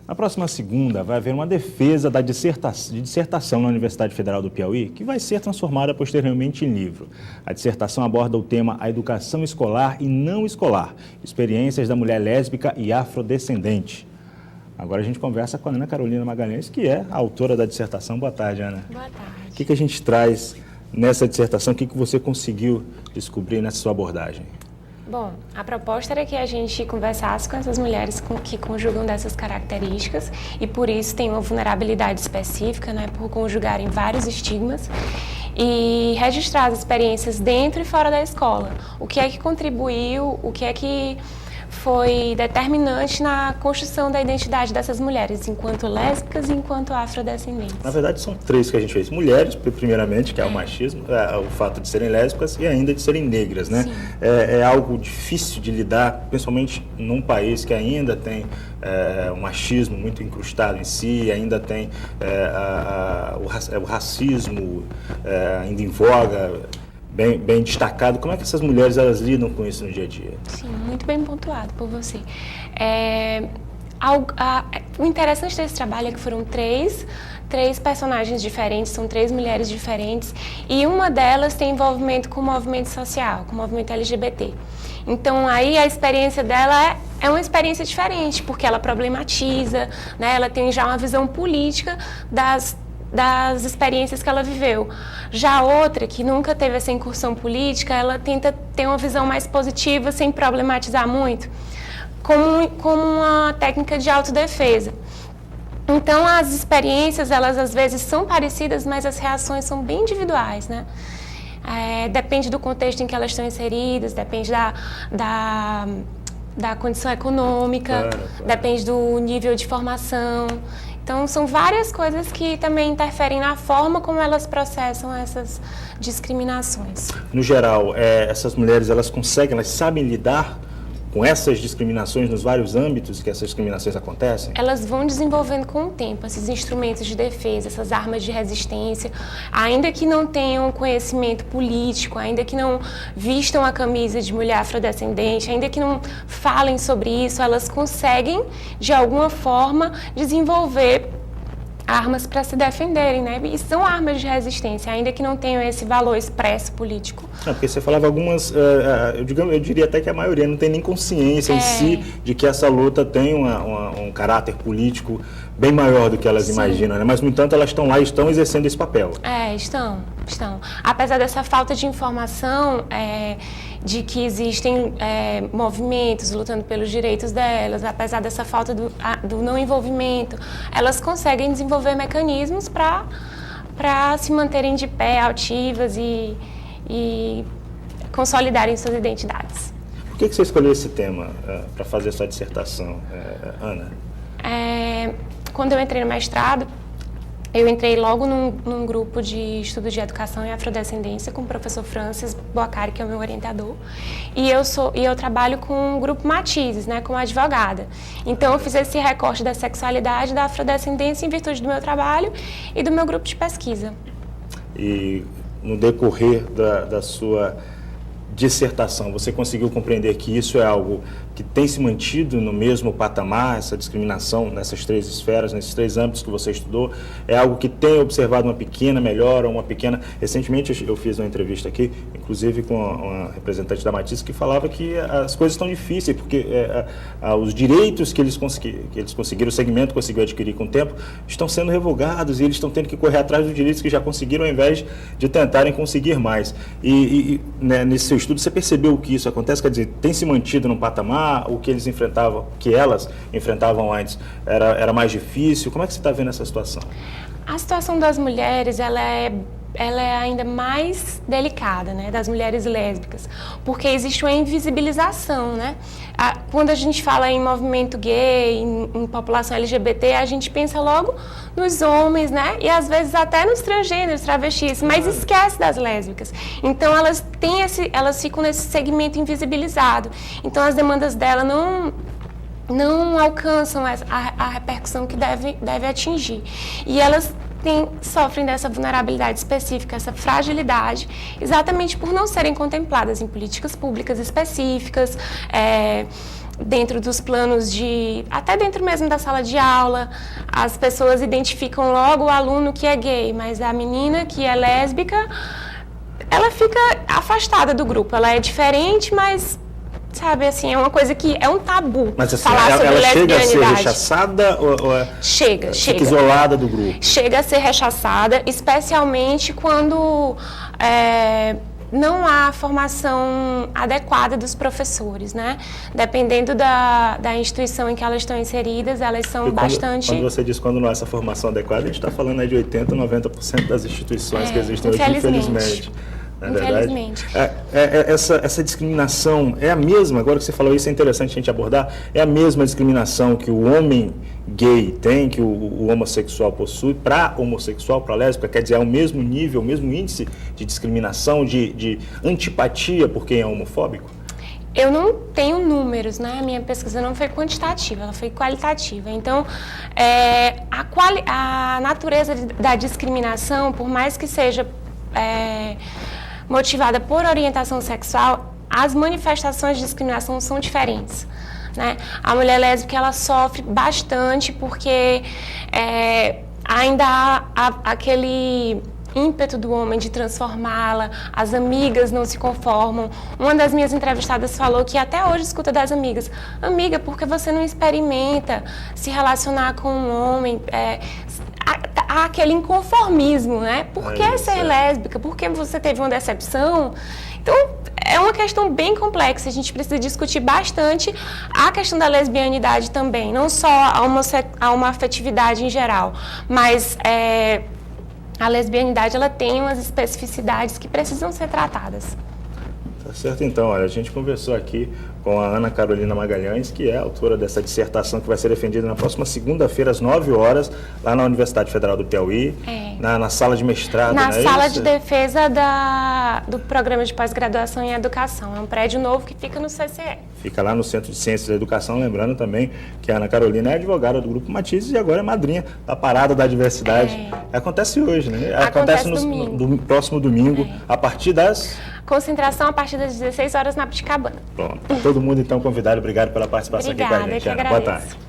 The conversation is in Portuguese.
Na próxima segunda, vai haver uma defesa da dissertação na Universidade Federal do Piauí, que vai ser transformada posteriormente em livro. A dissertação aborda o tema A Educação Escolar e Não Escolar, experiências da mulher lésbica e afrodescendente. Agora a gente conversa com a Ana Carolina Magalhães, que é a autora da dissertação. Boa tarde, Ana. Boa tarde. O que a gente traz nessa dissertação? O que você conseguiu descobrir nessa sua abordagem? Bom, a proposta era que a gente conversasse com essas mulheres que conjugam dessas características e por isso tem uma vulnerabilidade específica, né, por conjugarem vários estigmas, e registrar as experiências dentro e fora da escola. O que é que contribuiu, o que é que foi determinante na construção da identidade dessas mulheres, enquanto lésbicas e enquanto afrodescendentes. Na verdade, são três que a gente fez. Mulheres, primeiramente, que é o machismo, o fato de serem lésbicas e ainda de serem negras, né? É algo difícil de lidar, principalmente num país que ainda tem o machismo muito incrustado em si, ainda tem o racismo ainda em voga, bem destacado. Como é que essas mulheres elas lidam com isso no dia a dia? Sim, muito bem pontuado por você. O interessante desse trabalho é que foram três personagens diferentes, são três mulheres diferentes, e uma delas tem envolvimento com o movimento social, com o movimento LGBT. Então, aí a experiência dela é uma experiência diferente, porque ela problematiza, né? Ela tem já uma visão política das experiências que ela viveu. Já a outra, que nunca teve essa incursão política, ela tenta ter uma visão mais positiva, sem problematizar muito, como uma técnica de autodefesa. Então, as experiências, elas às vezes são parecidas, mas as reações são bem individuais, né? Depende do contexto em que elas estão inseridas, depende da condição econômica, claro. Depende do nível de formação. Então, são várias coisas que também interferem na forma como elas processam essas discriminações. No geral, essas mulheres, elas sabem lidar com essas discriminações nos vários âmbitos que essas discriminações acontecem? Elas vão desenvolvendo com o tempo esses instrumentos de defesa, essas armas de resistência, ainda que não tenham conhecimento político, ainda que não vistam a camisa de mulher afrodescendente, ainda que não falem sobre isso, elas conseguem, de alguma forma, desenvolver armas para se defenderem, né? E são armas de resistência, ainda que não tenham esse valor expresso político. Porque você falava algumas, eu diria até que a maioria não tem nem consciência em si de que essa luta tem um caráter político bem maior do que elas imaginam, né? Mas, no entanto, elas estão lá e estão exercendo esse papel. Estão. Apesar dessa falta de informação, de que existem movimentos lutando pelos direitos delas, apesar dessa falta do não envolvimento, elas conseguem desenvolver mecanismos para se manterem de pé, altivas e consolidarem suas identidades. Por que você escolheu esse tema para fazer sua dissertação, Ana? Quando eu entrei no mestrado, eu entrei logo num grupo de estudos de educação e afrodescendência com o professor Francis Boacari, que é o meu orientador, e eu trabalho com o grupo Matizes, né, como advogada. Então eu fiz esse recorte da sexualidade, da afrodescendência em virtude do meu trabalho e do meu grupo de pesquisa. E no decorrer da sua dissertação, você conseguiu compreender que isso é algo que tem se mantido no mesmo patamar, essa discriminação nessas três esferas, nesses três âmbitos que você estudou? É algo que tem observado uma pequena melhora, uma pequena... Recentemente eu fiz uma entrevista aqui, inclusive com uma representante da Matisse, que falava que as coisas estão difíceis, porque os direitos que eles conseguiram, o segmento conseguiu adquirir com o tempo, estão sendo revogados e eles estão tendo que correr atrás dos direitos que já conseguiram, ao invés de tentarem conseguir mais. Né, nesse seu estudo, você percebeu que isso acontece? Quer dizer, tem se mantido num patamar? O que elas enfrentavam antes era mais difícil? Como é que você está vendo essa situação? A situação das mulheres, ela é ainda mais delicada, né, das mulheres lésbicas, porque existe uma invisibilização, né? Quando a gente fala em movimento gay, em população LGBT, a gente pensa logo nos homens, né? E às vezes até nos transgêneros, travestis, mas esquece das lésbicas. Então elas ficam nesse segmento invisibilizado. Então as demandas dela não alcançam a repercussão que deve atingir. E elas sofrem dessa vulnerabilidade específica, essa fragilidade, exatamente por não serem contempladas em políticas públicas específicas, dentro dos planos até dentro mesmo da sala de aula, as pessoas identificam logo o aluno que é gay, mas a menina que é lésbica, ela fica afastada do grupo. Ela é diferente, mas, sabe, assim, é uma coisa que é um tabu. Mas assim, falar sobre ela chega a ser lesbianidade. rechaçada ou Chega. fica isolada do grupo? Chega a ser rechaçada, especialmente quando não há formação adequada dos professores, né? Dependendo da instituição em que elas estão inseridas, elas são bastante... Quando você diz quando não há essa formação adequada, a gente está falando aí de 80%, 90% das instituições que existem hoje, infelizmente. Não é verdade? Infelizmente. Essa discriminação é a mesma, agora que você falou isso, é interessante a gente abordar, é a mesma discriminação que o homem gay tem, que o homossexual possui, para homossexual, para lésbica, quer dizer, é o mesmo nível, o mesmo índice de discriminação, de antipatia por quem é homofóbico? Eu não tenho números, né? A minha pesquisa não foi quantitativa, ela foi qualitativa. Então, a natureza da discriminação, por mais que seja motivada por orientação sexual, as manifestações de discriminação são diferentes, né? A mulher lésbica, ela sofre bastante porque ainda há aquele ímpeto do homem de transformá-la, as amigas não se conformam. Uma das minhas entrevistadas falou que até hoje escuta das amigas: amiga, por que você não experimenta se relacionar com um homem? Há aquele inconformismo, né? Por que ser lésbica? Por que você teve uma decepção? Então, é uma questão bem complexa, a gente precisa discutir bastante a questão da lesbianidade também, não só a homoafetividade em geral, mas a lesbianidade, ela tem umas especificidades que precisam ser tratadas. Tá certo, então. Olha, a gente conversou aqui com a Ana Carolina Magalhães, que é autora dessa dissertação que vai ser defendida na próxima segunda-feira, às 9 horas, lá na Universidade Federal do Piauí, na sala de mestrado. Na sala de defesa do programa de pós-graduação em educação. É um prédio novo que fica no CCE. Fica lá no Centro de Ciências da Educação, lembrando também que a Ana Carolina é advogada do Grupo Matizes e agora é madrinha da Parada da Diversidade. Acontece hoje, né? Acontece no próximo domingo, a partir das... Concentração a partir das 16 horas na Abticabana. Pronto. Todo mundo, então, convidado. Obrigado pela participação aqui com a gente. Obrigada, eu que Ana. agradeço. Boa tarde.